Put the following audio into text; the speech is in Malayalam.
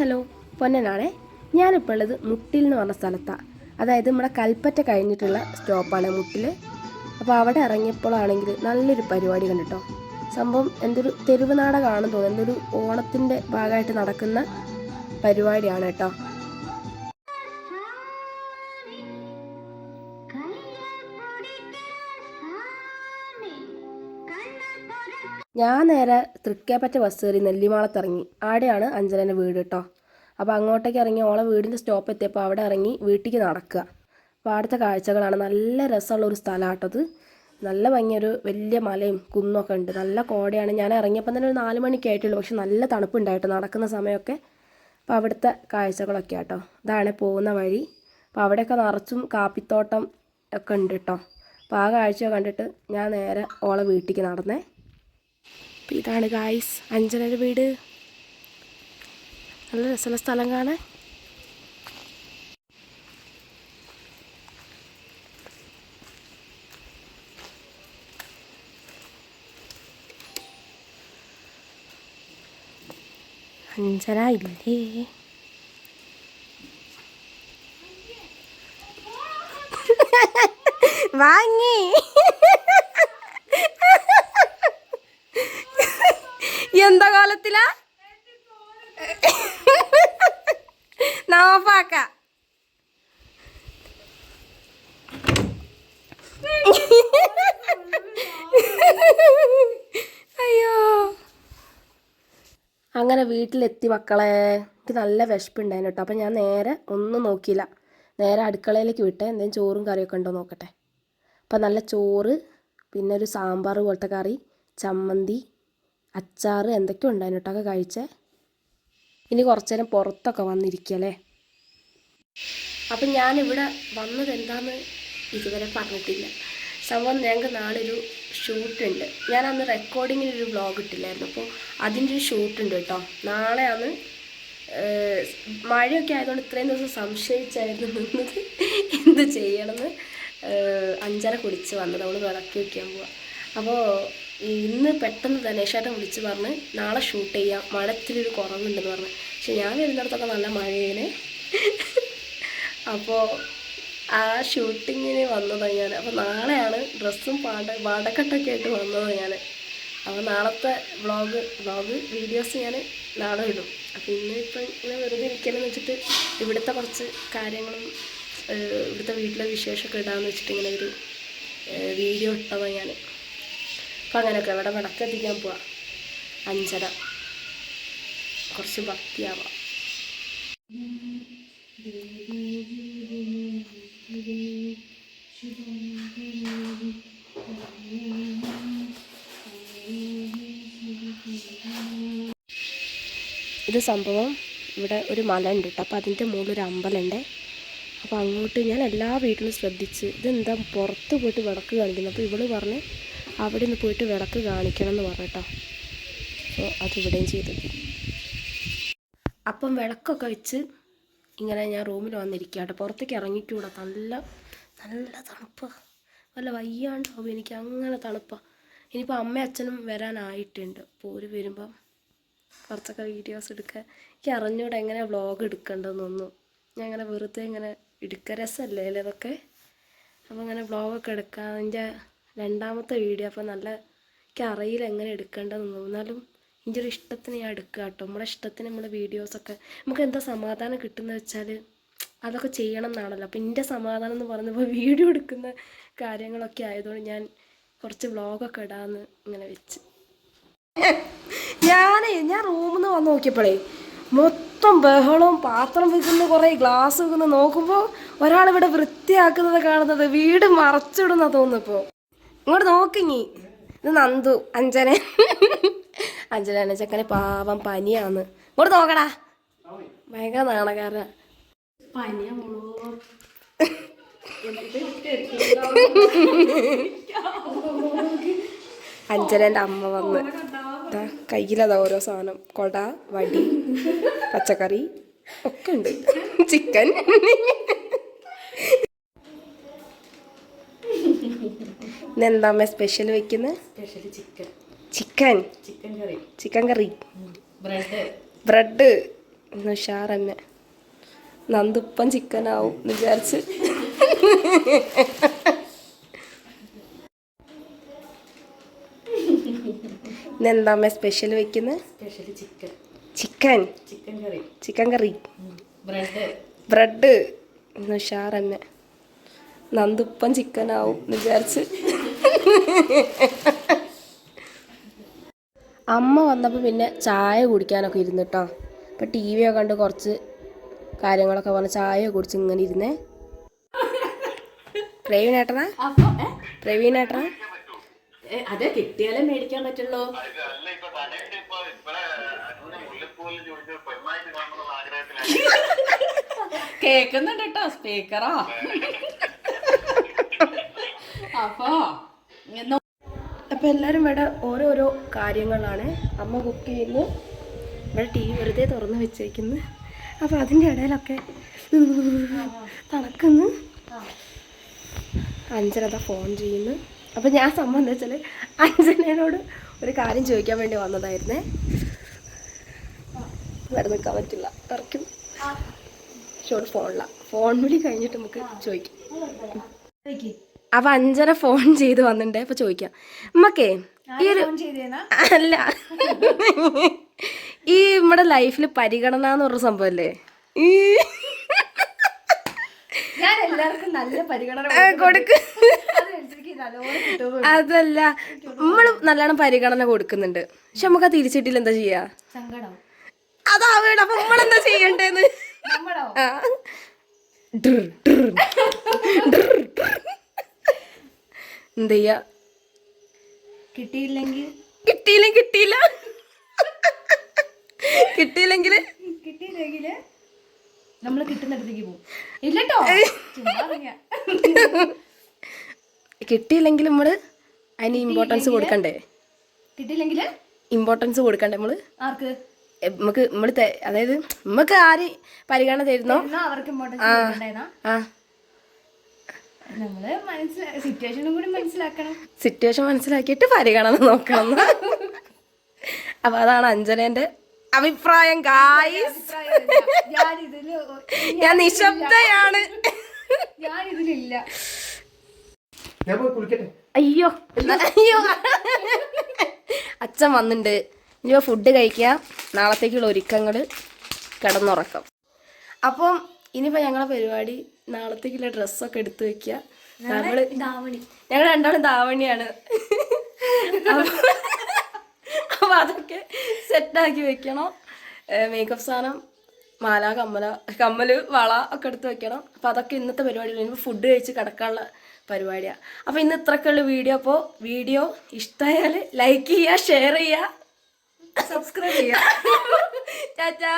ഹലോ പൊന്നനാണേ. ഞാനിപ്പോൾ ഉള്ളത് മുട്ടിൽ എന്ന് പറഞ്ഞ സ്ഥലത്താണ്. അതായത് നമ്മുടെ കൽപ്പറ്റ കഴിഞ്ഞിട്ടുള്ള സ്റ്റോപ്പാണ് മുട്ടിൽ. അപ്പോൾ അവിടെ ഇറങ്ങിയപ്പോഴാണെങ്കിൽ നല്ലൊരു പരിപാടി കണ്ടിട്ടോ. സംഭവം എന്തൊരു തെരുവ് നാടകമാണെന്ന് തോന്നുന്നു. എന്തൊരു ഓണത്തിൻ്റെ ഭാഗമായിട്ട് നടക്കുന്ന പരിപാടിയാണ് കേട്ടോ. ഞാൻ നേരെ തൃക്കേപ്പറ്റ ബസ് കയറി നെല്ലിമാളത്തിറങ്ങി. അവിടെയാണ് അഞ്ജനൻ്റെ വീട് കേട്ടോ. അപ്പോൾ അങ്ങോട്ടേക്ക് ഇറങ്ങി ഓളെ വീടിൻ്റെ സ്റ്റോപ്പ് എത്തിയപ്പോൾ അവിടെ ഇറങ്ങി വീട്ടിലേക്ക് നടക്കുക. അപ്പോൾ അവിടുത്തെ കാഴ്ചകളാണ്. നല്ല രസമുള്ള ഒരു സ്ഥലമാട്ടത്. നല്ല ഭംഗിയൊരു വലിയ മലയും കുന്നൊക്കെ ഉണ്ട്. നല്ല കോടയാണ്. ഞാൻ ഇറങ്ങിയപ്പോൾ തന്നെ ഒരു 4 മണിക്ക് ആയിട്ടുള്ളൂ. പക്ഷെ നല്ല തണുപ്പുണ്ടായിട്ട് നടക്കുന്ന സമയമൊക്കെ. അപ്പോൾ അവിടുത്തെ കാഴ്ചകളൊക്കെ ആട്ടോ. ഇതാണ് പോകുന്ന വഴി. അപ്പോൾ അവിടെയൊക്കെ നിറച്ചും കാപ്പിത്തോട്ടം ഒക്കെ ഉണ്ട് കേട്ടോ. അപ്പോൾ ആ കാഴ്ച കണ്ടിട്ട് ഞാൻ നേരെ ഓളെ വീട്ടിലേക്ക് നടന്നേ. അപ്പോൾ ഇതാണ് ഗായ്സ് അഞ്ജനയുടെ വീട്. നല്ല രസമുള്ള സ്ഥലം കാണാൻ. അഞ്ജന ഇല്ലേ? വാങ്ങി എന്താ കോലത്തിലാ നോപ്പാക്ക. അയ്യോ, അങ്ങനെ വീട്ടിലെത്തി മക്കളെ. എനിക്ക് നല്ല വിശപ്പുണ്ടായിരുന്നു കേട്ടോ. അപ്പം ഞാൻ നേരെ ഒന്നും നോക്കിയില്ല, നേരെ അടുക്കളയിലേക്ക് വിട്ടേ. എന്തെങ്കിലും ചോറും കറിയൊക്കെ ഉണ്ടോ നോക്കട്ടെ. അപ്പം നല്ല ചോറ്, പിന്നെ ഒരു സാമ്പാർ പോലത്തെ കറി, ചമ്മന്തി, അച്ചാർ, എന്തൊക്കെയോ ഉണ്ടായിരുന്നു കേട്ടോ. ഒക്കെ കഴിച്ചേ. ഇനി കുറച്ച് നേരം പുറത്തൊക്കെ വന്നിരിക്കല്ലേ. അപ്പം ഞാനിവിടെ വന്നത് എന്താണെന്ന് ഇതുവരെ പറഞ്ഞിട്ടില്ല. സംഭവം ഞങ്ങൾക്ക് നാളെ ഒരു ഷൂട്ടുണ്ട്. ഞാൻ അന്ന് റെക്കോർഡിങ്ങിനൊരു വ്ളോഗ് ഇട്ടില്ലായിരുന്നു. അപ്പോൾ അതിൻ്റെ ഒരു ഷൂട്ടുണ്ട് കേട്ടോ. നാളെയാണ്. മഴയൊക്കെ ആയതുകൊണ്ട് ഇത്രയും ദിവസം സംശയിച്ചായിരുന്നു നിന്നത് എന്ത് ചെയ്യണമെന്ന്. അഞ്ചര കുളിച്ച് വന്നത്. അവൾ വിളക്കി വയ്ക്കാൻ പോവാം. അപ്പോൾ ഇന്ന് പെട്ടെന്ന് ധനേഷേട്ടൻ വിളിച്ച് പറഞ്ഞ് നാളെ ഷൂട്ട് ചെയ്യാം, മഴത്തിലൊരു കുറവുണ്ടെന്ന് പറഞ്ഞു. പക്ഷെ ഞാൻ വരുന്നിടത്തൊക്കെ നല്ല മഴയേനെ. അപ്പോൾ ആ ഷൂട്ടിങ്ങിന് വന്നതാണ് ഞാൻ. അപ്പോൾ നാളെയാണ് ഡ്രസ്സും പാടക്കെട്ടൊക്കെ ആയിട്ട് വന്നത് ഞാൻ. അപ്പോൾ നാളത്തെ വ്ളോഗ് വീഡിയോസ് ഞാൻ നാളെ ഇടും. അപ്പോൾ ഇന്നിപ്പം ഇങ്ങനെ വെറുതെ ഇരിക്കണമെന്ന് വെച്ചിട്ട് ഇവിടുത്തെ കുറച്ച് കാര്യങ്ങളും ഇവിടുത്തെ വീട്ടിലെ വിശേഷമൊക്കെ ഇടാമെന്ന് വെച്ചിട്ട് ഇങ്ങനെ ഒരു വീഡിയോ ഇട്ടതാണ് ഞാൻ. അപ്പം അങ്ങനെയൊക്കെ ഇവിടെ വിളക്കെത്തിക്കാൻ പോവാം. 5:30 കുറച്ച് ഭക്തിയാവാം. ഇത് സംഭവം ഇവിടെ ഒരു മല ഉണ്ട് കേട്ടോ. അപ്പോൾ അതിൻ്റെ മുകളിലൊരു അമ്പലമുണ്ട്. അപ്പോൾ അങ്ങോട്ട് ഞാൻ എല്ലാ വീട്ടിലും ശ്രദ്ധിച്ച് ഇതെന്താ പുറത്ത് പോയിട്ട് വിളക്ക് കാണിക്കുന്നത്. അപ്പോൾ ഇവള് പറഞ്ഞ് അവിടെ നിന്ന് പോയിട്ട് വിളക്ക് കാണിക്കണം എന്ന് പറഞ്ഞിട്ടോ. അപ്പോൾ അതിവിടെയും ചെയ്തു. അപ്പം വിളക്കൊക്കെ വെച്ച് ഇങ്ങനെ ഞാൻ റൂമിൽ വന്നിരിക്കുക കേട്ടോ. പുറത്തേക്ക് ഇറങ്ങിക്കൂടാ. നല്ല തണുപ്പാണ്. വല്ല വയ്യാണ്ടാവും എനിക്ക്, അങ്ങനെ തണുപ്പാണ്. ഇനിയിപ്പോൾ അമ്മയും അച്ഛനും വരാനായിട്ടുണ്ട്. അപ്പോൾ ഒരു വരുമ്പം കുറച്ചൊക്കെ വീഡിയോസ് എടുക്കുക. എനിക്ക് അറിഞ്ഞൂടെ എങ്ങനെ വ്ളോഗ് എടുക്കേണ്ടതെന്നൊന്നും. ഞാൻ അങ്ങനെ വെറുതെ ഇങ്ങനെ എടുക്കുക, രസമല്ലേ അതൊക്കെ. അപ്പോൾ അങ്ങനെ വ്ളോഗൊക്കെ എടുക്കാം. അതിൻ്റെ 2ാമത്തെ വീഡിയോ. അപ്പോൾ നല്ല എനിക്കറിയില്ല എങ്ങനെ എടുക്കേണ്ടതെന്ന്. എന്നാലും എൻ്റെ ഒരു ഇഷ്ടത്തിന് ഞാൻ എടുക്കുക കേട്ടോ. നമ്മുടെ ഇഷ്ടത്തിന് നമ്മുടെ വീഡിയോസൊക്കെ നമുക്ക് എന്താ സമാധാനം കിട്ടുന്നത് വെച്ചാൽ അതൊക്കെ ചെയ്യണം എന്നാണല്ലോ. അപ്പോൾ എൻ്റെ സമാധാനം എന്ന് പറഞ്ഞപ്പോൾ വീഡിയോ എടുക്കുന്ന കാര്യങ്ങളൊക്കെ ആയതുകൊണ്ട് ഞാൻ കുറച്ച് വ്ളോഗൊക്കെ ഇടാമെന്ന് ഇങ്ങനെ വെച്ച്. ഞാൻ റൂമിൽ നിന്ന് വന്ന് നോക്കിയപ്പോഴേ മൊത്തം ബഹളവും, പാത്രം വെക്കുന്ന, കുറേ ഗ്ലാസ് വെക്കുന്ന. നോക്കുമ്പോൾ ഒരാളിവിടെ വൃത്തിയാക്കുന്നത് കാണുന്നത് വീട് മറച്ചിടുന്ന തോന്നുന്നിപ്പോൾ. ഇങ്ങോട്ട് നോക്കിങ്ങി. ഇത് നന്ദു, അഞ്ജന ചെക്കനെ പാവം പനിയാന്ന്. ഇങ്ങോട്ട് നോക്കടാ. ഭയങ്കര നാണകാരനാ. അഞ്ജനൻ്റെ അമ്മ വന്ന് കയ്യിലതാ ഓരോ സാധനം. കൊട, വടി, പച്ചക്കറി ഒക്കെ ഉണ്ട്. ചിക്കൻ. ഇന്നെന്താ അമ്മ സ്പെഷ്യൽ വെക്കുന്നത്? ചിക്കൻ കറി, ബ്രെഡ്. ഇന്ന് ഉഷാറന്നെ. നന്ദിപ്പം ചിക്കനാവും എന്ന് വിചാരിച്ച്. ഇന്നെന്താ അമ്മ സ്പെഷ്യൽ വെക്കുന്നത്? ചിക്കൻ ചിക്കൻ കറി, ബ്രെഡ്. ഇന്ന് ഉഷാറന്നെ. നന്ദിപ്പം ചിക്കനാവും എന്ന് വിചാരിച്ച്. അമ്മ വന്നപ്പോൾ പിന്നെ ചായ കുടിക്കാനൊക്കെ ഇരുന്ന് കേട്ടോ. ഇപ്പം ടി വി ഒക്കെ കണ്ട് കുറച്ച് കാര്യങ്ങളൊക്കെ പറഞ്ഞ് ചായ കുടിച്ച് ഇങ്ങനെ ഇരുന്നേ. പ്രവീണേട്ടനാ? പ്രവീണേട്ടനാ? അതെ, കിട്ടിയാലേ മേടിക്കാൻ പറ്റുള്ളൂ. കേക്കുന്നുണ്ട് കേട്ടോ, സ്പീക്കറാ. അപ്പോൾ എല്ലാവരും ഇവിടെ ഓരോരോ കാര്യങ്ങളാണ്. അമ്മ കുക്ക് ചെയ്യുന്നു, ഇവിടെ ടി വി വെറുതെ തുറന്ന് വെച്ചേക്കുന്നു. അപ്പോൾ അതിൻ്റെ ഇടയിലൊക്കെ തണുക്കുന്നു. അഞ്ജന ഫോൺ ചെയ്യുന്നു. അപ്പോൾ ഞാൻ സംബന്ധിച്ചാൽ അഞ്ജനയോട് ഒരു കാര്യം ചോദിക്കാൻ വേണ്ടി വന്നതായിരുന്നേ. ഇവിടെ നിൽക്കാൻ പറ്റില്ല, ഇറക്കും. ഷോട് ഫോൺ വിളി കഴിഞ്ഞിട്ട് നമുക്ക് ചോദിക്കാം. അപ്പൊ അഞ്ജന ഫോൺ ചെയ്ത് വന്നിട്ടുണ്ടേ. അപ്പൊ ചോദിക്കാം, നമ്മക്കേ ഈ ഒരു അല്ല ഈ നമ്മുടെ ലൈഫിൽ പരിഗണന എന്ന് പറഞ്ഞ സംഭവല്ലേ, ഈ കൊടുക്ക്. അതല്ല, നമ്മള് നല്ലോണം പരിഗണന കൊടുക്കുന്നുണ്ട്, പക്ഷെ നമുക്ക് തിരിച്ചിട്ടില്ല, എന്താ ചെയ്യാ? അതാവേണം. അപ്പൊ നമ്മളെന്താ ചെയ്യണ്ടേന്ന്? എന്ത് ചെയ്യാ? കിട്ടിയില്ലെങ്കിൽ നമ്മള് കിട്ടുന്നിടത്തേക്ക് പോകും. ഇല്ലട്ടോ, കിട്ടിയില്ലെങ്കിൽ നമ്മള് അതിന് ഇമ്പോർട്ടൻസ് കൊടുക്കണ്ടേ? കിട്ടിയില്ലെങ്കിൽ ഇമ്പോർട്ടൻസ് കൊടുക്കണ്ടേ നമ്മള്? ആർക്ക്? നമുക്ക് നമ്മള് അതായത് നമുക്ക് ആര് പരിഗണന തരുന്നോ അവർക്ക് ഇമ്പോർട്ടൻസ്. നമ്മള് സിറ്റുവേഷനും കൂടി മനസ്സിലാക്കണം. സിറ്റുവേഷൻ മനസ്സിലാക്കിയിട്ട് പരിഗണന നോക്കണം. അപ്പൊ അതാണ് അഞ്ജനേന്റെ അഭിപ്രായം. ഞാൻ നിശബ്ദയാണ്. ഞാനിതിലില്ല. അയ്യോ അച്ഛൻ വന്നിട്ടുണ്ട്. ഇനി ഫുഡ് കഴിക്കുക, നാളത്തേക്കുള്ള ഒരുക്കങ്ങൾ, കിടന്നുറക്കം. അപ്പം ഇനിയിപ്പോൾ ഞങ്ങളെ പരിപാടി നാളത്തേക്കുള്ള ഡ്രസ്സൊക്കെ എടുത്തു വെക്കുക. ഞങ്ങൾ രണ്ടാളും ധാവണിയാണ്. അപ്പം അതൊക്കെ സെറ്റാക്കി വെക്കണം. മേക്കപ്പ് സാധനം, മാല, കമ്മല്, വള ഒക്കെ എടുത്ത് വെക്കണം. അപ്പം അതൊക്കെ ഇന്നത്തെ പരിപാടിയിൽ. ഇനിയിപ്പോൾ ഫുഡ് കഴിച്ച് കിടക്കാനുള്ള പരിപാടിയാണ്. അപ്പോൾ ഇന്ന് ഇത്രയൊക്കെയുള്ള വീഡിയോ. അപ്പോൾ വീഡിയോ ഇഷ്ടമായാൽ ലൈക്ക് ചെയ്യുക, ഷെയർ ചെയ്യുക, സബ്സ്ക്രൈബ് ചെയ്യുക. ചാച്ചാ.